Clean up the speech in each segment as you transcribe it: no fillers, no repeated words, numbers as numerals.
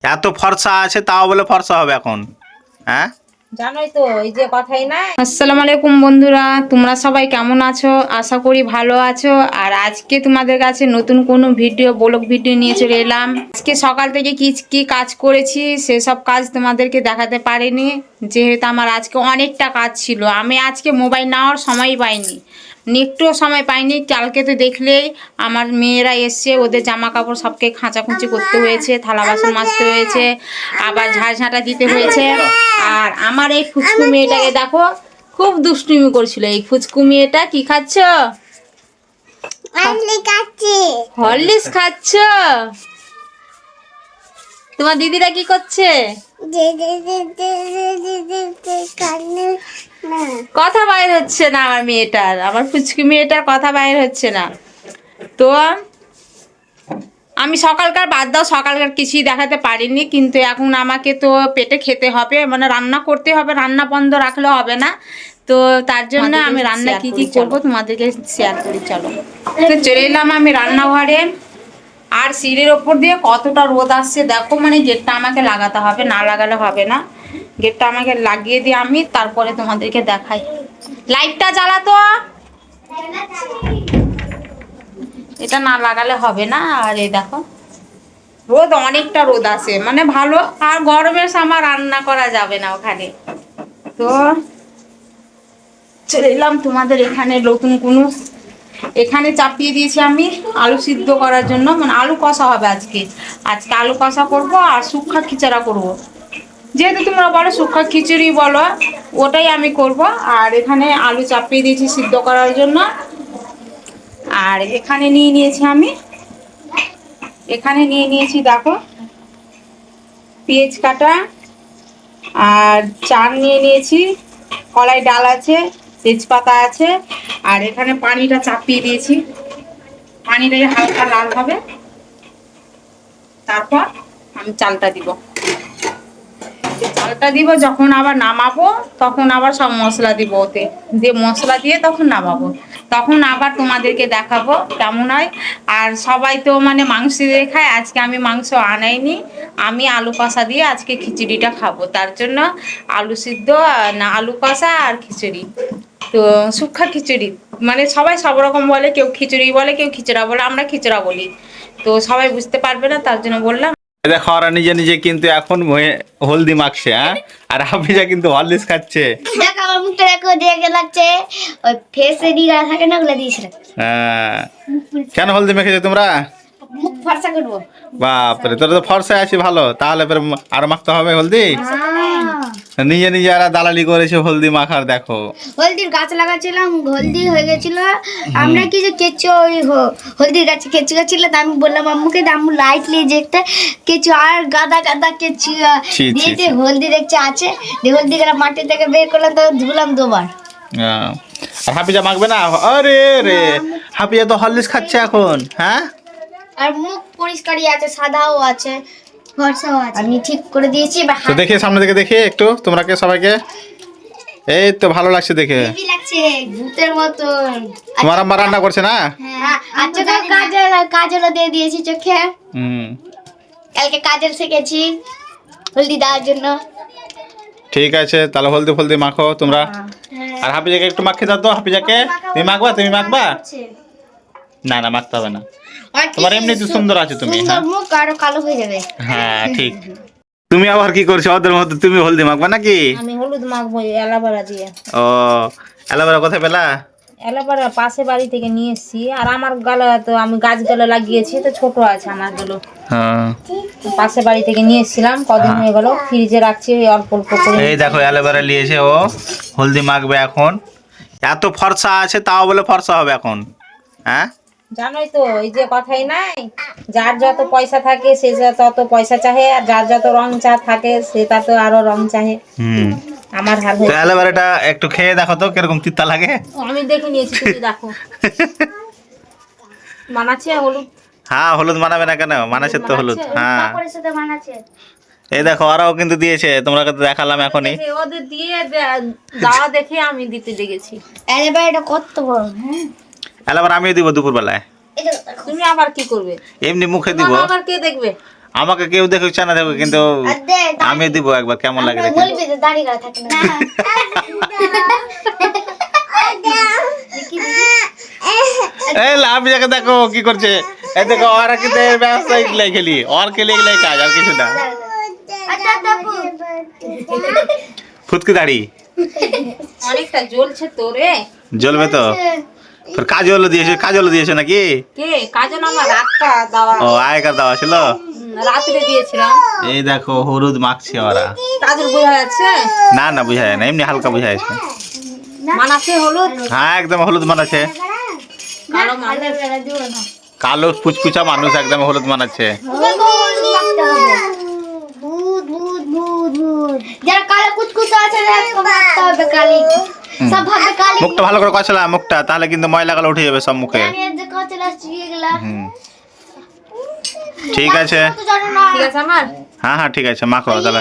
এত ফর্সা আছে তাও বলে ফর্সা হবে এখন। হ্যাঁ জানোই তো এই যে কথাই না। আসসালামু আলাইকুম বন্ধুরা, তোমরা সবাই কেমন আছো? আশা করি ভালো আছো। আর আজকে তোমাদের কাছে নতুন কোনো ব্লগ ভিডিও নিয়ে চলে এলাম। আজকে সকাল থেকে কি কি কাজ করেছি সেসব কাজ তোমাদেরকে দেখাতে পারিনি, যেহেতু আমার আজকে অনেকটা কাজ ছিল। আমি আজকে মোবাইল নেওয়ার সময় পাইনি, একটুও সময় পাইনি। কালকে তো দেখলেই আমার মেয়েরা এসছে, ওদের জামা কাপড় সবকে খাঁচাখুঁচি করতে হয়েছে, থালা বাসন মাজতে হয়েছে, আবার ঝাড় ঝাঁটা দিতে হয়েছে। আর আমার এই ফুচকু মেয়েটাকে দেখো, খুব দুষ্টুমি করছিল। এই ফুচকু মেয়েটা কি খাচ্ছ? হরলিক্স খাচ্ছ? তোমার দিদিরা কি করছে? কথা বাইর হচ্ছে না আমার মেয়েটার, আমার ফুচকি মেয়েটার কথা বাইর হচ্ছে না। তো আমি সকালকার বাদ দাও, সকালকার কিছুই দেখাতে পারিনি, কিন্তু এখন আমাকে তো পেটে খেতে হবে, মানে রান্না করতে হবে, রান্না বন্ধ রাখলে হবে না। তো তার জন্য আমি রান্না কি কি করবো তোমাদেরকে শেয়ার করি, চলো। তো চলে এলাম আমি রান্নাঘরে। আর সিঁড়ির ওপর দিয়ে কতটা রোদ আসছে দেখো, মানে গেটটা আমাকে লাগাতে হবে, না লাগালে হবে না। গেটটা আমাকে লাগিয়ে দিয়ে আমি তারপরে তোমাদেরকে দেখাই। লাইটটা জ্বালাতো, এটা না লাগালে হবে না। আর এই দেখো রোদ, অনেকটা রোদ আছে, মানে ভালো। আর গরমের সময় রান্না করা যাবে না ওখানে। তো চলে এলাম তোমাদের এখানে নতুন কোনো, এখানে চাপিয়ে দিয়েছি আমি আলু সিদ্ধ করার জন্য, মানে আলু কষা হবে আজকে। আজকে আলু কষা করব আর শুকনা খিচড়া করব, যেহেতু তোমরা বলো শুকনা খিচুড়ি বলো, ওটাই আমি করব। আর এখানে আলু চাপিয়ে দিয়েছি সিদ্ধ করার জন্য। আর এখানে নিয়ে নিয়েছি আমি, এখানে নিয়ে নিয়েছি দেখো পেঁয়াজ কাটা, আর চাল নিয়ে নিয়েছি, কলাই ডাল আছে, তেজপাতা আছে। আর এখানে পানিটা চাপিয়ে দিয়েছি, পানিটা হালকা লাল হবে, তারপর আমি চালটা দিব। চালটা দিব যখন আবার নামাবো, তখন আবার সব মশলা দিব ওতে, দিয়ে মশলা দিয়ে তখন নামাবো, তখন আবার তোমাদেরকে দেখাবো কেমন হয়। আর সবাই তো মানে মাংস দিয়ে খায়, আজকে আমি মাংস আনাইনি, আমি আলু কষা দিয়ে আজকে খিচুড়িটা খাবো। তার জন্য আলু সিদ্ধ না আলু কষা আর খিচুড়ি। তো শুকনা খিচুড়ি, মানে সবাই সব রকম বলে, কেউ খিচুড়ি বলে, কেউ খিচড়া বলে, আমরা খিচড়া বলি। তো সবাই বুঝতে পারবে না, তার জন্য বললাম। দেখো ওরা নিজে নিজে কিন্তু এখন হলদি মাখছে। হ্যাঁ, আর হাফিজা কিন্তু হরলিক্স খাচ্ছে। দেখো আমার মুখটা দেখো, দেখে লাগছে ওই ফেসে দিয়ে থাকে না, ওগুলা দিয়েছিল। হ্যাঁ, কেন হলদি মেখেছো তোমরা? মুখ ফর্সা করবো। বাপরে, তোরা তো ফর্সায় আছি ভালো, তাহলে পরে আর মাখতে হবে হলদি? নিজে নিজে আর দালালি করেছে হলদি মাখার। দেখো হলদির গাছ লাগাচ্ছিলাম, হলদি হয়ে গেছিল। আমরা কি যে কেঁচো ওই হলদির গাছে কেঁচো গাছিল, তা আমি বললাম আম্মুকে, আম্মু লাইট নিয়ে যে একটা কেঁচো আর গাদা গাদা কেঁচো ছি, ছি, দিয়েছে, ছি। হলদি দেখছে আছে, দিয়ে হলদি গুলা মাটি থেকে বের করলাম, তো ধুলাম দুবার। আর হাফিজা মাখবে না? আরে রে, হাফিজা তো হরলিক্স খাচ্ছে এখন। হ্যাঁ, আর মুখ পরিষ্কারই আছে, সাদাও আছে, ফর্সাও আছে, আমি ঠিক করে দিয়েছি। এবার তো দেখে সামনে থেকে দেখে একটু তোমরাকে সবাইকে, এই তো ভালো লাগছে দেখে। হেভি লাগছে, ভূতের মতন। তোমার আম্মা রান্না করছে না? হ্যাঁ, আচ্ছা তো কাজলও দিয়ে দিয়েছি চোখে। হুম, কালকে কাজল শিখেছি হলদি দেওয়ার জন্য। ঠিক আছে, তাহলে হলদি ফলদি মাখো তোমরা। আর হাফিজাকে একটু মাখিয়ে দাও তো। হাফিজাকে তুমি মাখবা, তুমি মাখবা? না না, মাখতে হবে না, তোমার এমনি তো সুন্দর আছে তুমি। সুন্দর হ্যাঁ মুখ আরো কালো হয়ে যাবে। হ্যাঁ, ঠিক। তুমি আবার কি করছো ওদের মধ্যে? তুমি হলদি মাখবা নাকি? আমি হলুদ মাখবো অ্যালোভেরা দিয়ে। ও, অ্যালোভেরা কোথায় পেলা? অ্যালোভেরা পাশে বাড়ি থেকে নিয়ে এসেছি। আর আমার গালে তো আমি গাছগুলো লাগিয়েছি, তো ছোট আছে আমার গুলো, হ্যাঁ, পাশে বাড়ি থেকে নিয়ে এসেছিলাম, কদিন হয়ে গেল, ফ্রিজে রাখছি ওই অল্প অল্প করে। এই দেখো অ্যালোভেরা নিয়েছে ও, হলদি মাখবে এখন। এত ফর্সা আছে তাও বলে ফর্সা হবে এখন। হ্যাঁ, জানোই তো এই যে কথাই নাই, যার যত পয়সা থাকে সে তত পয়সা চাহে, আর যার যত রং চা থাকে সে তত আরো রং চাহে। হুম। আমার হাল তো হয়েছে। অ্যালোভেরাটা একটু খেয়ে দেখো তো কিরকম তিতা লাগে। আমি দেখে নিয়েছি, তুমি দেখো। মানাচ্ছে হলুদ? হ্যাঁ, হলুদ মানাবে না কেন, মানাছে তো হলুদ। হ্যাঁ, কাপড়ের সাথে মানাচ্ছে। এই দেখো ওরাও কিন্তু দিয়েছে, তোমরা তো দেখালাম এখনই। দেখে ওদের দিয়ে দাওয়া দেখে আমি দিতে লেগেছি। এবার এটা কত বড়, হ্যাঁ অ্যালোভেরা আমিও দিব দুপুর বেলায়। এটা দেখো। তুমি আবার কি করবে? এমনি মুখে দিব। তোমাকে আবার কে দেখবে? আমাকে কেউ দেখুক চা না দেখুক, কিন্তু আমি দিব একবার কেমন লাগে দেখে। বলবি যে দাড়ি গাড়া থাকে না। এই লাভ জায়গা দেখো কি করছে, এই দেখো ওরা কিন্তু এর ব্যবস্থা এগুলাই খেলি, ওর খেলি এগুলাই কাজ, আর কিছু না। ফুটকি দাড়ি অনেকটা জ্বলছে তো রে। জ্বলবে তো, তোর কাজল দিয়েছে নাকি? কে কাজল? আমার রাতটা দেওয়া, ও আগেকার দেওয়া ছিল, রাত্রে দিয়েছিলাম। এই দেখো হলুদ মাখছে ওরা। কাজল বোঝা যাচ্ছে না না বুঝা যায় না, এমনি হালকা বুঝা যাচ্ছে। মানাছে হলুদ, হ্যাঁ একদম হলুদ মানাচ্ছে, কালো মানুষ। কালো পুচপুচা মানুষ একদম হলুদ মানাচ্ছে। যারা কালো কুচকুচো আছে তাদেরকে মারতে হবে কালি। সব ভাবে কালি। মুখটা ভালো করে কষলা মুখটা, তাহলে কিন্তু ময়লা কালো উঠে যাবে সব মুখে। আমি যে কচলা এগুলা। হুম, ঠিক আছে। ঠিক আছে আমার। হ্যাঁ হ্যাঁ ঠিক আছে, মাখো তাহলে।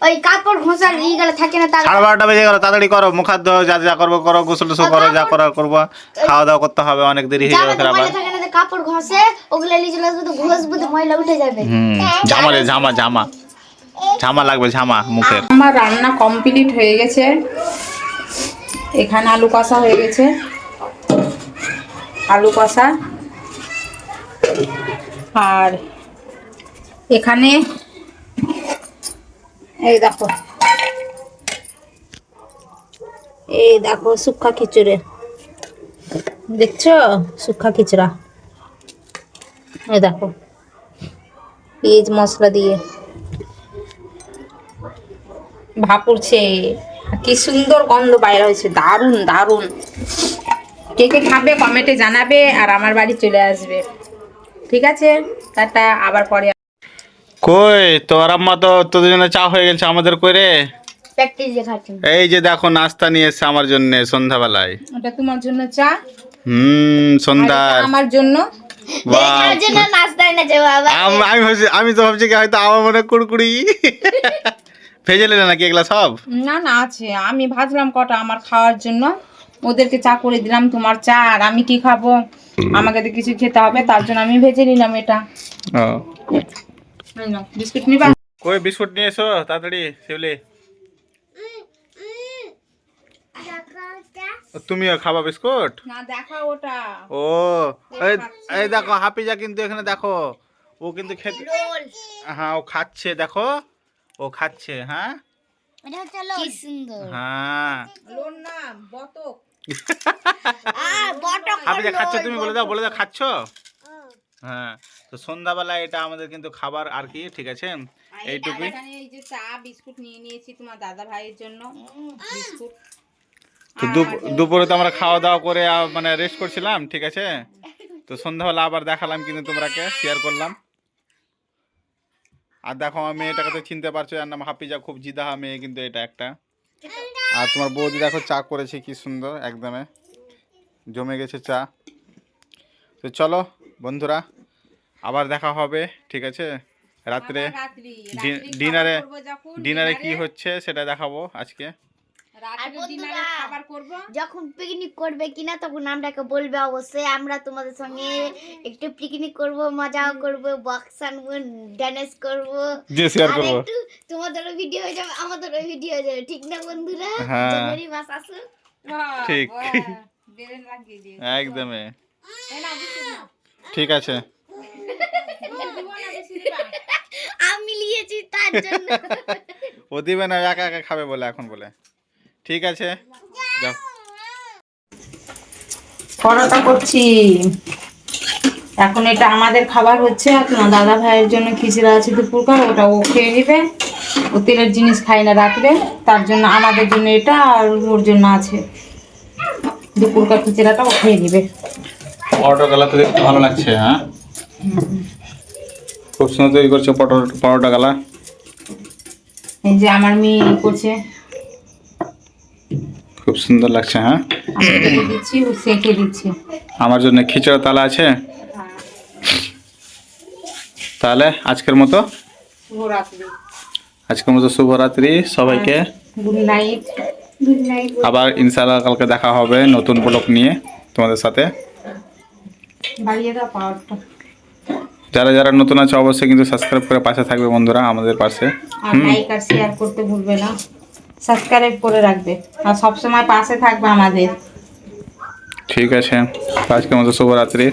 ওই কাপড় ঘষার ইগুলা থাকে না তার। 12:30 বেজে গেল, তাড়াতাড়ি করো, মুখ হাত ধোও, যা যা করবো করো, গোসল টোসল করো, যা করার করবো, খাওয়া দাওয়া করতে হবে, অনেক দেরি হয়ে যাবে ফের আবার। ময়লা থাকে না যে কাপড় ঘষে ওগুলা লিজে লাগবে তো ঘষবো তো ময়লা উঠে যাবে। জামা রে ঝামা লাগবে, ঝামা মুখের। আমার রান্না কমপ্লিট হয়ে গেছে, এখানে আলু কষা হয়ে গেছে, আলু কষা, আর এখানে এই দেখো শুক্কা খিচুড়ি, দেখছো শুক্কা খিচুড়া, এই দেখো পেঁয়াজ মশলা দিয়ে ভাপুরছে, কি সুন্দর গন্ধ বাইরে হয়েছে, দারুণ দারুণ। কে কে খাবে কমেন্টে জানাবে, আর আমার বাড়ি চলে আসবে। ঠিক আছে, টাটা, আবার পরে। কই তোর আম্মা তো তোদের জন্য চা হয়ে গেছে, আমাদের করে। প্র্যাকটিস দেখাচ্ছি। এই যে দেখো নাস্তা নিয়ে এসছে আমার জন্য সন্ধ্যাবেলায়। ওটা তোমার জন্য চা, সন্ধ্যা আর এটা আমার জন্য। বাহ, এর জন্য নাস্তায় না যে বাবা। আমি তো ভাবছি কি হয়তো আমার মনে কুড়কুড়ি ভেজে নিলে নাকি এগুলা সব। না না আছে, আমি ভাজলাম কটা আমার খাওয়ার জন্য, ওদেরকে চা করে দিলাম। তোমার চা, আর আমি কি খাবো, আমাকে তো কিছু খেতে হবে, তার জন্য আমি ভেজে নিলাম এটা। এই নাও, বিস্কুট নিবা? কই বিস্কুট নিয়ে এসো তাড়াতাড়ি শিউলি। তুমিও খাবা বিস্কুট? না দেখা ওটা। ও এই দেখো হাফিজা কিন্তু এখানে দেখো, ও কিন্তু খেতে, হ্যাঁ ও খাচ্ছে, দেখো ও খাচ্ছে। হ্যাঁ এটা হচ্ছে কি সুন্দর। হ্যাঁ লোন না বতক। বটক হাফিজা খাচ্ছ, তুমি বলে দাও খাচ্ছ। হ্যাঁ, তো সন্ধ্যাবেলায় এটা আমাদের কিন্তু খাবার আর কি, ঠিক আছে এইটুকুই। এখানে এই যে চা বিস্কুট নিয়ে নিয়েছি তোমার দাদা ভাইয়ের জন্য, বিস্কুট। তো দুপুরে তো আমরা খাওয়া দাওয়া করে মানে রেস্ট করছিলাম, ঠিক আছে। তো সন্ধ্যাবেলা আবার দেখালাম কিন্তু তোমরাকে শেয়ার করলাম। আর দেখো আমি এটাকে তো চিনতে পারছো, এর নাম হাফিজা, খুব জিদাহা মেয়ে কিন্তু এটা একটা। আর তোমার বৌদি দেখো চা করেছে কি সুন্দর, একদমে জমে গেছে চা। তো চলো বন্ধুরা, আবার দেখা হবে, ঠিক আছে রাত্রে। ডিনারে কি হচ্ছে সেটা দেখাবো আজকে। যখন পিকনিক করবে কিনা তখন আমরাকে বলবে অবশ্যই, আমরা তোমাদের সঙ্গে একটু পিকনিক করব, মজাও করব, বক্স আনবো, ড্যান্স করব, শেয়ার করবো। একটু তোমাদেরও ভিডিও হয়ে যাবে, আমাদেরও ভিডিও হয়ে যাবে, ঠিক না বন্ধুরা? হ্যাঁ। জানুয়ারি মাস আসুন। ঠিক একদমই ঠিক আছে। আমি নিয়েছি তার জন্য। ও দিবে না, একা একা খাবে বলে এখন বলে। ঠিক আছে যাও। পরোটা করছি এখন, এটা আমাদের খাবার হচ্ছে, আর তোমার দাদা ভাইয়ের জন্য খিচুড়ি আছে দুপুরকার, ওটা ও খেয়ে নেবে। ও তেলের জিনিস খাই না রাত্রে, তার জন্য আমাদের জন্য এটা, আর ওর জন্য আছে দুপুরকার খিচুড়াটা, ও খেয়ে নেবে। পরোটা গালা তো দেখতে ভালো লাগছে। হ্যাঁ খুব সুন্দর তৈরি করছে পরোটা গালা। এই যে আমার মেয়ে করছে, খুব সুন্দর লাগছে। হ্যাঁ আমি কেটে দিচ্ছি, ও সেঁকে দিচ্ছে। আমার জন্য খিচুড়া তালা আছে। তাহলে আজকের মতো শুভরাত্রি সবাইকে, গুড নাইট। Good night. আবার ইনশাআল্লাহ কালকে দেখা হবে নতুন ব্লগ নিয়ে তোমাদের সাথে। বাড়িয়ে দাও পাওয়ারটা। যারা যারা নতুন আছে অবশ্যই কিন্তু সাবস্ক্রাইব করে পাশে থাকবে বন্ধুরা, আমাদের পাশে। আর লাইক আর শেয়ার করতে ভুলবে না, সাবস্ক্রাইব করে রাখবে আর সবসময় পাশে থাকবে আমাদের। ঠিক আছে, আজকের মতো শুভরাত্রি।